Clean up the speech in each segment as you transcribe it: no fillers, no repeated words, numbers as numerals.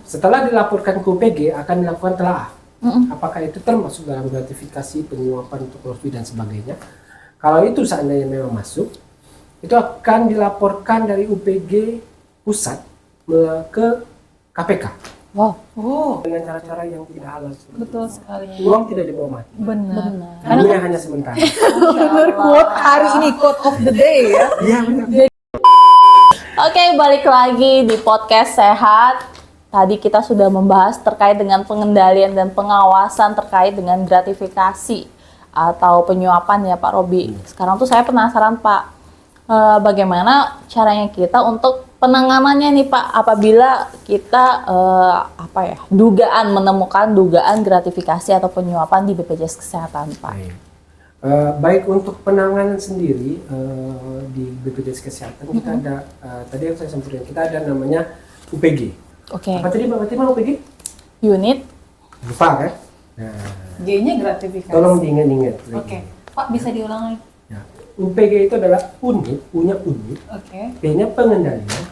Setelah dilaporkan ke UPG akan dilakukan telaah. Apakah itu termasuk dalam gratifikasi, penyuapan untuk korupsi dan sebagainya. Kalau itu seandainya memang masuk, itu akan dilaporkan dari UPG pusat ke KPK. Wow. Dengan cara-cara yang tidak halal. Betul sekali. Uang tidak dibawa mati. Benar. Dunia hanya sementara. Benar, quote hari ini, quote of the day ya. Iya benar. Oke, balik lagi di podcast Sehat. Tadi kita sudah membahas terkait dengan pengendalian dan pengawasan terkait dengan gratifikasi atau penyuapan ya Pak Robi. Sekarang tuh saya penasaran Pak, bagaimana caranya kita untuk penanganannya nih Pak apabila kita menemukan dugaan gratifikasi atau penyuapan di BPJS Kesehatan Pak. Baik untuk penanganan sendiri di BPJS Kesehatan kita ada tadi yang saya sampaikan kita ada namanya UPG. Oke. Apa tadi Mbak Fatima UPG? Unit. Lupa kan? Nah, G-nya gratifikasi. tolong diingat-ingat. Oke. Pak bisa diulang lagi? Ya. UPG itu adalah unit, punya unit, Oke. P-nya pengendalian,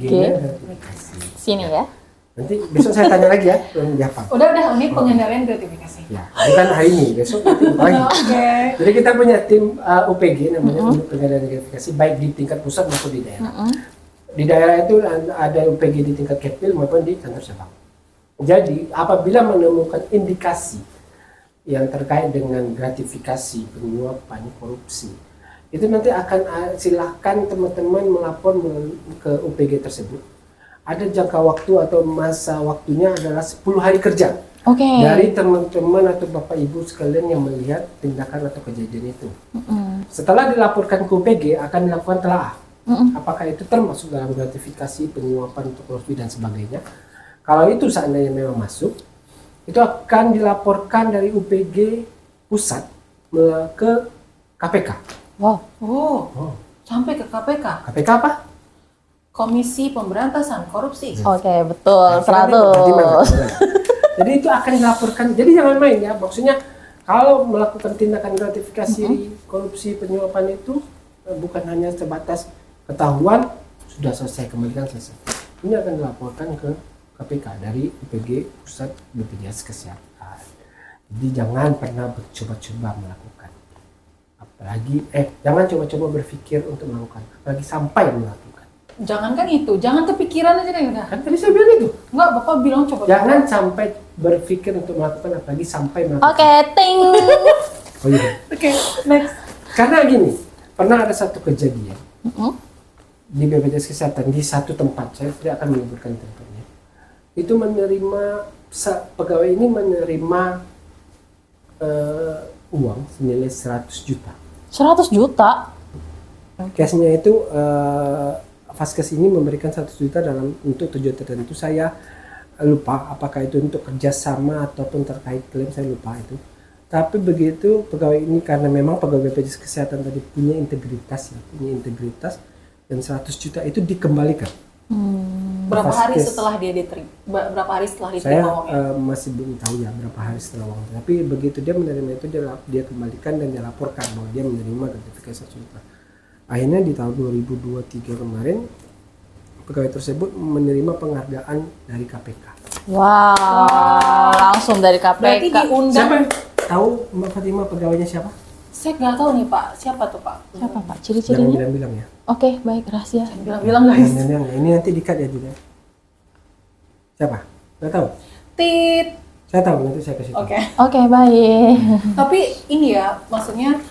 G-nya gratifikasi. Sini ya. Nanti besok saya tanya lagi ya, belum dihafal. Udah ini pengendalian gratifikasi. Ya, bukan hari ini, besok nanti lagi. Oke. Jadi kita punya tim UPG namanya Unit Pengendalian Gratifikasi baik di tingkat pusat maupun di daerah. Di daerah itu ada UPG di tingkat Kepil maupun di kantor cabang. Jadi apabila menemukan indikasi yang terkait dengan gratifikasi, penyuapan, korupsi, itu nanti akan silahkan teman-teman melapor ke UPG tersebut. Ada jangka waktu atau masa waktunya adalah 10 hari kerja. Oke. Dari teman-teman atau Bapak Ibu sekalian yang melihat tindakan atau kejadian itu. Setelah dilaporkan ke UPG akan dilakukan telaah. Apakah itu termasuk dalam gratifikasi, penyuapan untuk korupsi dan sebagainya. Kalau itu seandainya memang masuk, itu akan dilaporkan dari UPG pusat ke KPK. Wow. Sampai ke KPK. KPK apa? Komisi Pemberantasan Korupsi. Oke, betul. 100. Jadi itu akan dilaporkan. Jadi jangan main ya. Maksudnya kalau melakukan tindakan gratifikasi, korupsi, penyuapan itu bukan hanya sebatas ketahuan sudah selesai, kembalikan selesai. Ini akan dilaporkan ke KPK dari UPG Pusat BPJS Kesehatan. Jadi jangan pernah coba-coba melakukan. Apalagi jangan coba-coba berpikir untuk melakukan, apalagi sampai melakukan. Jangankan itu, jangan kepikiran aja deh udah. Kan tadi saya bilang itu. Enggak, Bapak bilang coba. Jangan sampai berpikir untuk melakukan, apalagi sampai melakukan. Oke, ting. Oh iya. Oke, next. Karena gini, pernah ada satu kejadian di BPJS Kesehatan di satu tempat, saya tidak akan menyebutkan tempatnya. Itu menerima pegawai ini menerima uang senilai 100 juta. 100 juta? Case-nya itu Vaskes ini memberikan 100 juta untuk tujuan tertentu. Saya lupa apakah itu untuk kerjasama ataupun terkait klaim, saya lupa itu. Tapi begitu pegawai ini karena memang pegawai BPJS Kesehatan tadi punya integritas dan 100 juta itu dikembalikan. Berapa hari Vaskes. setelah dia diterima? Berapa hari setelah Saya diterima uangnya? masih belum tahu ya berapa hari setelah uangnya. Tapi begitu dia menerima itu dia kembalikan dan dia laporkan bahwa dia menerima gratifikasi 1 juta. Akhirnya di tahun 2023 kemarin pegawai tersebut menerima penghargaan dari KPK. Wow. Langsung dari KPK. Berarti diundang. Siapa tahu Mbak Fatima pegawainya siapa? Saya nggak tahu nih Pak, siapa tuh Pak? Siapa Pak? Jangan Ciri-cirinya? bilang-bilang ya. Oke, baik, rahasia. Bilang-bilang guys. Ini nanti di-cut ya juga. Siapa? Nggak tahu. Tit. Saya tahu, nanti saya kasih tahu. Oke. Oke, baik. Tapi ini ya, maksudnya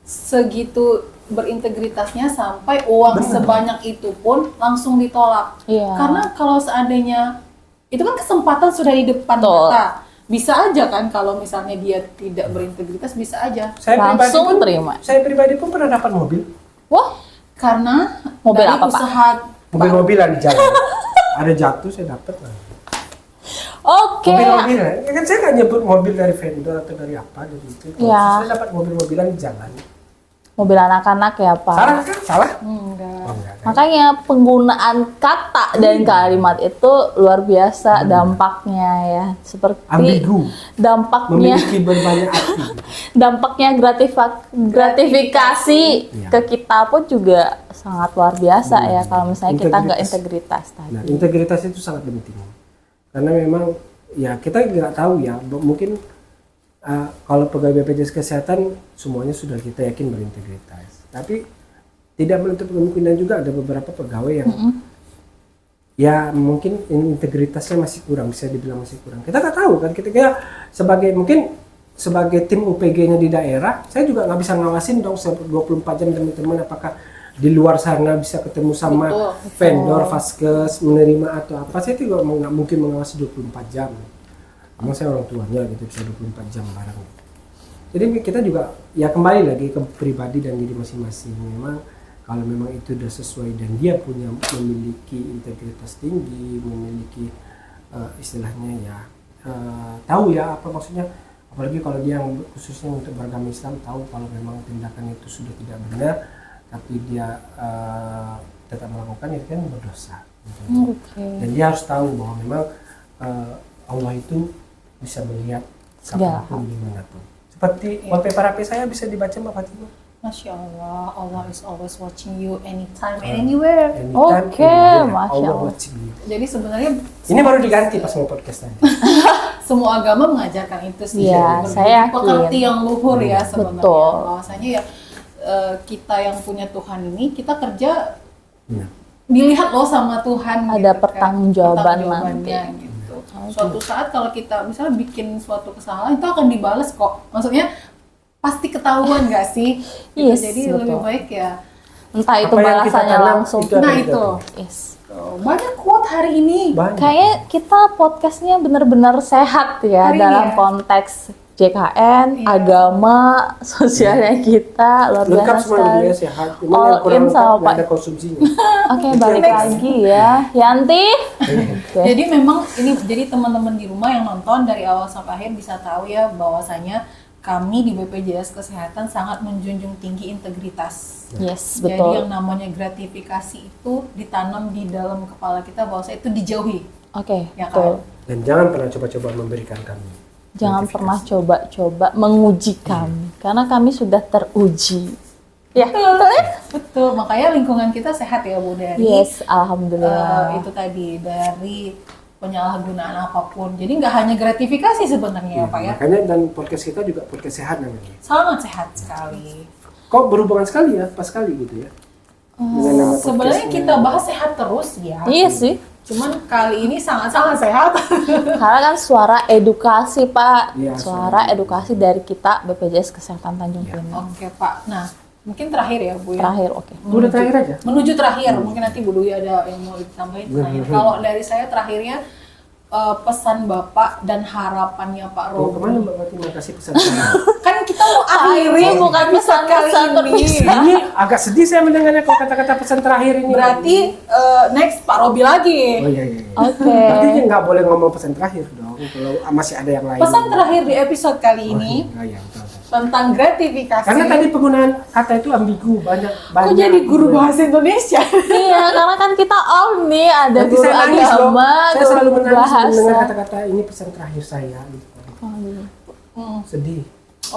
segitu berintegritasnya sampai uang sebanyak itu pun langsung ditolak. Iya. Karena kalau seandainya itu kan kesempatan sudah di depan Betul. mata. Bisa aja kan kalau misalnya dia tidak berintegritas, bisa aja. Langsung terima. Saya pribadi pun pernah dapat mobil. Wah, Karena Mobil dari apa, Pak? usaha Mobil-mobilan di jalan. Ada jatuh saya dapat lah. oke. Mobil-mobilan. Ya kan saya nggak nyebut mobil dari vendor atau dari apa dari itu. Ya. Saya dapat mobil-mobilan di jalan. Mobil anak-anak ya Pak. Salah kan? Salah? enggak. Oh, enggak, kan? Makanya penggunaan kata dan kalimat itu luar biasa dampaknya ya. Seperti Ambigu. dampaknya Memiliki berbanyak arti. dampaknya gratifikasi Iya. ke kita pun juga sangat luar biasa ya kalau misalnya kita nggak integritas tadi. Nah, integritas itu sangat penting. Karena memang ya kita nggak tahu ya, mungkin kalau pegawai BPJS Kesehatan semuanya sudah kita yakin berintegritas. Tapi tidak menutup kemungkinan juga ada beberapa pegawai yang ya mungkin integritasnya masih kurang, bisa dibilang masih kurang. Kita nggak tahu kan, kita sebagai tim UPG-nya di daerah, saya juga nggak bisa ngawasin dong 24 jam teman-teman apakah di luar sana bisa ketemu sama vendor vaskes menerima atau apa. Saya juga nggak mungkin mengawasi 24 jam. Emang saya orang tuanya gitu bisa 24 jam bareng. Jadi kita juga ya kembali lagi ke pribadi dan diri masing-masing. Memang kalau memang itu sudah sesuai dan dia memiliki integritas tinggi, memiliki istilahnya ya tahu ya apa maksudnya. Apalagi kalau dia yang khususnya untuk beragama Islam tahu kalau memang tindakan itu sudah tidak benar, tapi dia tetap melakukan itu kan berdosa. Gitu. Dan dia harus tahu bahwa memang Allah itu bisa melihat kapanpun dimanapun. Seperti wallpaper HP saya bisa dibaca Mbak Fatima. Masya Allah, Allah is always watching you anytime and anywhere. Masya Allah. Jadi sebenarnya ini baru diganti pas mau podcast tadi. Semua agama mengajarkan itu sih. Ya, saya yakin. Pekerti yang luhur ya sebenarnya. Betul. Bahwasanya ya kita yang punya Tuhan ini, kita kerja dilihat loh sama Tuhan. Ada gitu pertanggungjawaban nanti. Gitu. Suatu saat kalau kita misalnya bikin suatu kesalahan itu akan dibales kok. Maksudnya pasti ketahuan nggak sih? Yes, jadi betul. lebih baik ya. Entah itu Apa yang kita balasannya tanam, langsung. Nah itu. Yes. Banyak quote hari ini. Kayaknya kita podcastnya benar-benar sehat ya Hari dalam ya. konteks JKN, Iya. agama, sosialnya kita luar lengkap biasa semua sekali. dia sehat. Cuma All yang kurang in sama lengkap nggak Pak. ada konsumsinya. Oke, balik lagi ya. Yanti. Oke. Jadi memang ini jadi teman-teman di rumah yang nonton dari awal sampai akhir bisa tahu ya bahwasanya kami di BPJS Kesehatan sangat menjunjung tinggi integritas. Yes, Jadi betul. yang namanya gratifikasi itu ditanam di dalam kepala kita bahwa itu dijauhi. Oke, Ya betul. Dan jangan pernah coba-coba memberikan kami. Jangan gratifikasi. pernah coba-coba menguji kami karena kami sudah teruji. Ya, betul ya? Betul, makanya lingkungan kita sehat ya Bu dari Yes, alhamdulillah. itu tadi dari penyalahgunaan apapun. Jadi nggak hanya gratifikasi sebenarnya ya Pak ya. Makanya dan podcast kita juga podcast sehat namanya. Sangat sehat sekali. Kok berhubungan sekali ya, pas sekali gitu ya. Dengan nama Sebenarnya podcastnya. kita bahas sehat terus ya. Iya sih. Cuman kali ini sangat-sangat sehat. Karena kan suara edukasi Pak, Iya, suara suara. edukasi dari kita BPJS Kesehatan Tanjung Iya. Pinang. Oke Pak. Nah, mungkin terakhir ya Bu ya. Terakhir, oke. Udah terakhir aja. Menuju terakhir, mungkin nanti Bu Dwi ada yang mau ditambahin. Terakhir. Kalau dari saya terakhirnya pesan Bapak dan harapannya Pak Mau Robi. kemana Mbak Fatima kasih pesan? Kan kita mau akhiri bukan pesan-pesan terpisah. Ini agak sedih saya mendengarnya kalau kata-kata pesan terakhir ini. Berarti next Pak Robi lagi. Oh iya iya. iya. Oke. Berarti dia nggak boleh ngomong pesan terakhir dong. Kalau masih ada yang lain. Pesan terakhir di episode kali ini Oh iya, betul, betul. tentang gratifikasi. Karena tadi penggunaan kata itu ambigu banyak. Kok jadi guru bahasa Indonesia? Iya, karena kan kita all nih ada Nanti guru saya nangis loh. agama, Saya selalu guru menangis mendengar bahasa. kata-kata ini pesan terakhir saya. Gitu. Sedih.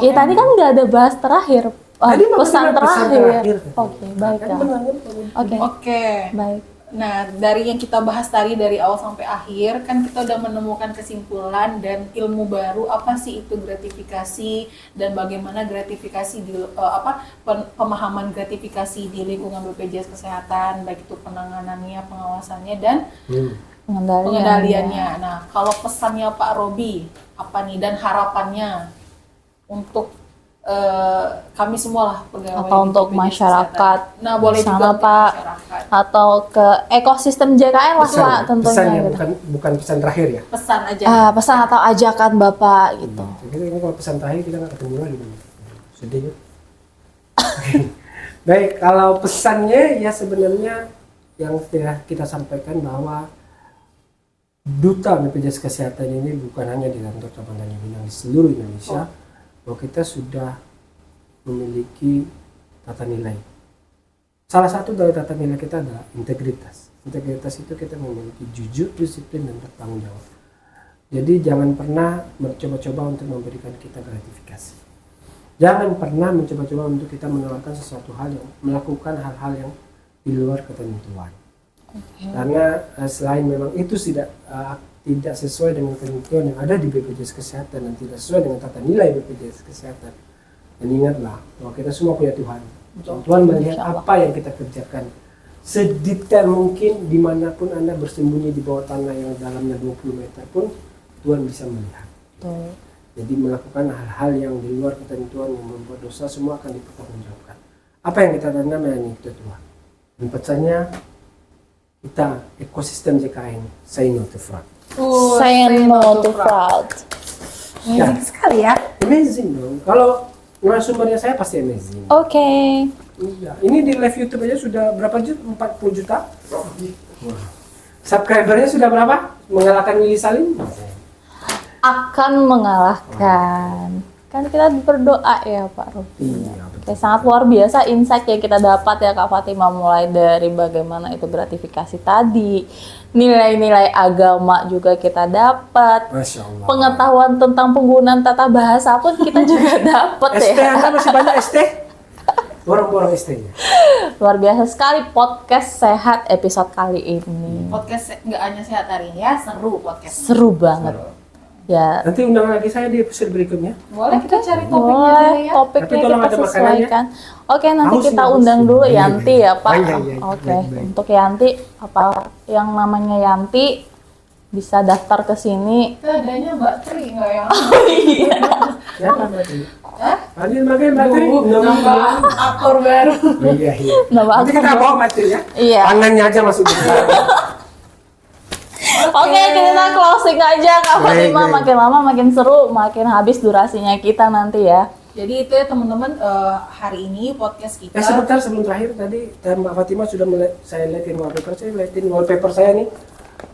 Iya, tadi kan nggak ada bahas terakhir. Tadi Mbak Pesan Fatima pesan terakhir. terakhir. Oke, baik. Kan Kak. benar kan? Oke, Oke. baik. Nah, dari yang kita bahas tadi dari awal sampai akhir, kan kita udah menemukan kesimpulan dan ilmu baru apa sih itu gratifikasi dan bagaimana gratifikasi di pemahaman gratifikasi di lingkungan BPJS Kesehatan, baik itu penanganannya, pengawasannya dan pengendaliannya. Nah, kalau pesannya Pak Robi apa nih dan harapannya untuk kami semua lah pegawai Atau di untuk BPJS masyarakat Kesehatan. Nah, boleh sana, juga untuk Pak. masyarakat. Atau ke ekosistem JKN lah Pak tentunya. Pesan ya, gitu. bukan pesan terakhir ya. Pesan aja. Pesan atau ajakan Bapak gitu. Jadi ini kalau pesan terakhir kita nggak ketemu lagi. Sedih ya. Baik, kalau pesannya ya sebenarnya yang kita sampaikan bahwa duta BPJS Kesehatan ini bukan hanya di kantor cabang Tanjung Pinang, di seluruh Indonesia, bahwa kita sudah memiliki tata nilai. Salah satu dari tata nilai kita adalah integritas. Integritas itu kita memiliki jujur, disiplin, dan bertanggung jawab. Jadi jangan pernah mencoba-coba untuk memberikan kita gratifikasi. Jangan pernah mencoba-coba untuk kita menawarkan sesuatu hal yang melakukan hal-hal yang di luar ketentuan. Karena selain memang itu tidak sesuai dengan ketentuan yang ada di BPJS Kesehatan dan tidak sesuai dengan tata nilai BPJS Kesehatan. Dan ingatlah bahwa kita semua punya Tuhan. Tuhan melihat apa yang kita kerjakan. Sedetail mungkin dimanapun Anda bersembunyi di bawah tanah yang dalamnya 20 meter pun Tuhan bisa melihat. Betul. Jadi melakukan hal-hal yang di luar ketentuan yang membuat dosa semua akan dipertanggungjawabkan. Apa yang kita tanam yang itu Tuhan. Dan pesannya kita ekosistem JKN say no to fraud. Say no to fraud. Amazing sekali ya. Amazing dong. Kalau narasumbernya saya pasti amazing. Oke. Iya. Ini di live YouTube aja sudah berapa juta? 40 juta. Wah. Subscribernya sudah berapa? Mengalahkan Willy Salim? Akan mengalahkan. Kan kita berdoa ya Pak Robi. Iya, betul. Oke, sangat luar biasa insight yang kita dapat ya Kak Fatima, mulai dari bagaimana itu gratifikasi tadi, nilai-nilai agama juga kita dapat, Masya Allah. pengetahuan tentang penggunaan tata bahasa pun kita juga dapat ST ya. Anda masih banyak ST? Borong-borong ST-nya. Luar biasa sekali podcast sehat episode kali ini. Podcast nggak hanya sehat hari ini ya, seru podcast. Seru banget. Ya, Nanti undang lagi saya di episode berikutnya. Boleh kita cari topiknya dulu boleh ya. topiknya Tapi tolong kita ada makanannya. sesuaikan. Oke, nanti Haus kita nih, haus. undang dulu Iya, Yanti iya. ya Pak. Iya, iya, Oke, baik-baik. untuk Yanti apa yang namanya Yanti bisa daftar ke sini. Kita adanya Mbak Tri nggak ya? Iya. Siapa berarti? Hah? Panggil makan Matri. Nambah aktor baru. Iya, iya. Nambah Nanti kita aktor bawa Matri ya. Iya. Tangannya aja masuk di sana. Oke, kita closing aja Kak Baik, Fatima. baik. Makin lama makin seru, makin habis durasinya kita nanti ya. Jadi itu ya teman-teman, hari ini podcast kita. Sebentar sebelum terakhir tadi Mbak Fatima sudah saya liatin wallpaper saya nih.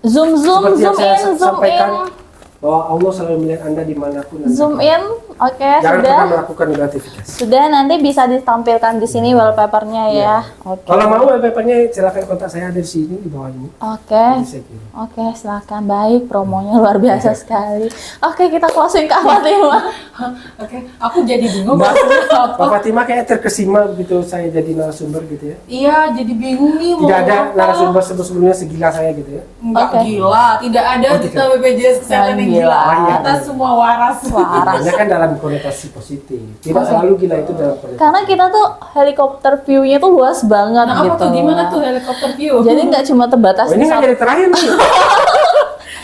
Zoom Seperti yang saya in. sampaikan bahwa Allah selalu melihat Anda dimanapun Anda. Zoom in. Oke, Jangan sudah. pernah melakukan gratifikasi. Sudah, nanti bisa ditampilkan di sini wallpapernya ya. Oke. Kalau mau wallpapernya silakan kontak saya ada di sini di bawah ini. Oke. Nanti saya kirim. Oke, silakan. Baik, promonya luar biasa sekali. Oke, kita closing Kak Fatima. Oke, aku jadi bingung Mbak, bahasanya Mbak apa. Fatima kayak terkesima begitu saya jadi narasumber gitu ya. Iya, jadi bingung nih mau Tidak ada apa. narasumber sebelumnya segila saya gitu ya. Enggak Oke. gila, tidak ada Oh, kita tidak. BPJS Kesehatan yang Gila. gila. Iya. Kita semua waras. Waras. Hanya kan dalam konotasi positif. Tidak selalu gila itu dalam konotasi. Karena kita tuh helikopter view-nya tuh luas banget Nah, gitu. apa tuh gimana tuh helikopter view? Jadi nggak cuma terbatas Oh, ini di nggak satu. jadi terakhir nih.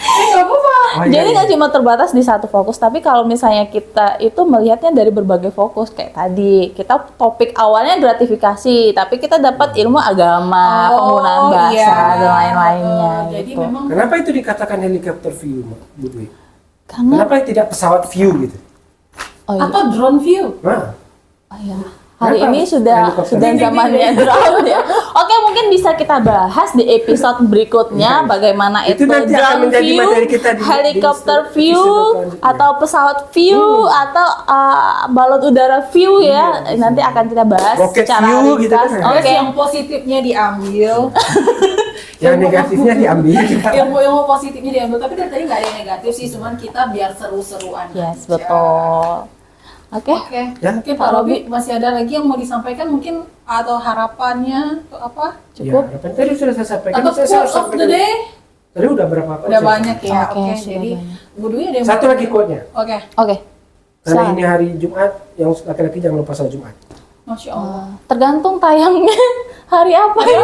Nggak apa-apa. Oh, iya, Jadi iya. nggak cuma terbatas di satu fokus, tapi kalau misalnya kita itu melihatnya dari berbagai fokus kayak tadi, kita topik awalnya gratifikasi, tapi kita dapat ilmu agama, penggunaan bahasa iya. dan lain-lainnya. Jadi gitu. memang Kenapa itu dikatakan helikopter view, Bu Dwi? Karena Kenapa tidak pesawat view gitu? oh iya, atau drone view. Nah, oh iya. Hari Kenapa ini sudah helikopter? zamannya drone ya. Oke, mungkin bisa kita bahas di episode berikutnya bagaimana Itu itu nanti akan drone menjadi view, materi kita di helikopter episode view, selanjutnya. atau pesawat view, atau balon udara view ya. Nanti akan kita bahas Rocket secara view gitu ringkas. kan. Oke. Yang positifnya diambil, yang negatifnya diambil. ilmu positifnya diambil. Tapi dari tadi nggak ada yang negatif sih, cuman kita biar seru-seruan. Yes, aja. betul. Oke. Oke, Ya. mungkin Pak Robi masih ada lagi yang mau disampaikan mungkin atau harapannya atau apa? Cukup. Ya, harapan tadi sudah saya sampaikan. Atau Saya quote of sampaikan. the day? Tadi udah berapa? Udah banyak ya. Oke, Oke, sudah jadi banyak. Bu Dwi ada yang Satu lagi quote-nya. Oke, Oke. Karena Sa- ini hari Jumat, yang laki-laki jangan lupa sholat Jumat. Masya Allah. Tergantung tayangnya hari apa ya.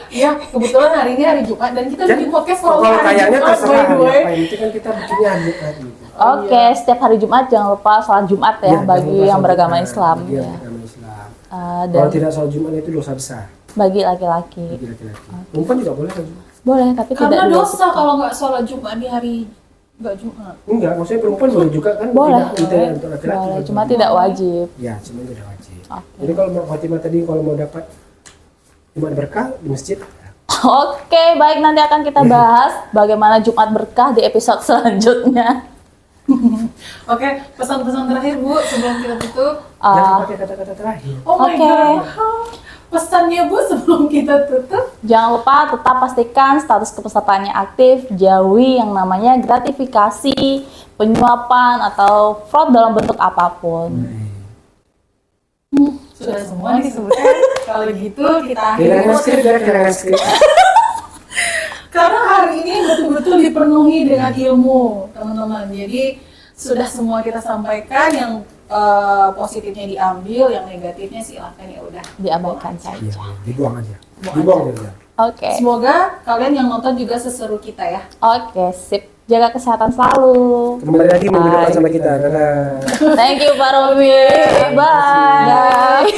Iya, kebetulan hari ini hari Jumat dan kita bikin podcast kalau hari kayaknya Jumat, terserah by the hari way. apa. Yang penting kan kita bikinnya hari Jumat gitu. Oke, setiap hari Jumat jangan lupa sholat Jumat ya, Iya, bagi jangan lupa yang sholat beragama Jumat, Islam bagi yang ya. beragama Islam. Dan Kalau tidak sholat Jumat itu dosa besar bagi laki-laki. bagi laki-laki. Perempuan juga boleh sholat Jumat. Boleh, tapi Karena tidak dosa diwajibkan. kalau nggak sholat Jumat di hari nggak Jumat. Enggak, maksudnya perempuan boleh juga kan? Boleh. Tidak untuk laki-laki. Boleh, kan cuma boleh. tidak wajib. Ya, cuma tidak wajib. Oke. Jadi kalau Mbak Fatimah tadi kalau mau dapat Jumat berkah di masjid, Oke, baik, nanti akan kita bahas bagaimana Jumat berkah di episode selanjutnya. Oke, pesan-pesan terakhir Bu sebelum kita tutup. jangan pakai kata-kata terakhir. Oh my Oke. god. Pesannya Bu sebelum kita tutup. Jangan lupa tetap pastikan status kepesertaannya aktif, jauhi yang namanya gratifikasi, penyuapan, atau fraud dalam bentuk apapun. Sudah semua disebutkan. Kalau gitu kita akhiri Kehilangan skrip, podcast. kehilangan skrip. Karena hari ini betul-betul dipenuhi dengan ilmu, teman-teman. Jadi sudah semua kita sampaikan, yang positifnya diambil, yang negatifnya silahkan ya udah Diabaikan Iya, saja. dibuang aja. Buang Dibuang aja. aja. Oke. Semoga kalian yang nonton juga seseru kita ya. Oke, sip. Jaga kesehatan selalu. Kembali lagi minggu depan Bye. sama kita. Dadah. Thank you Pak Romi. Bye.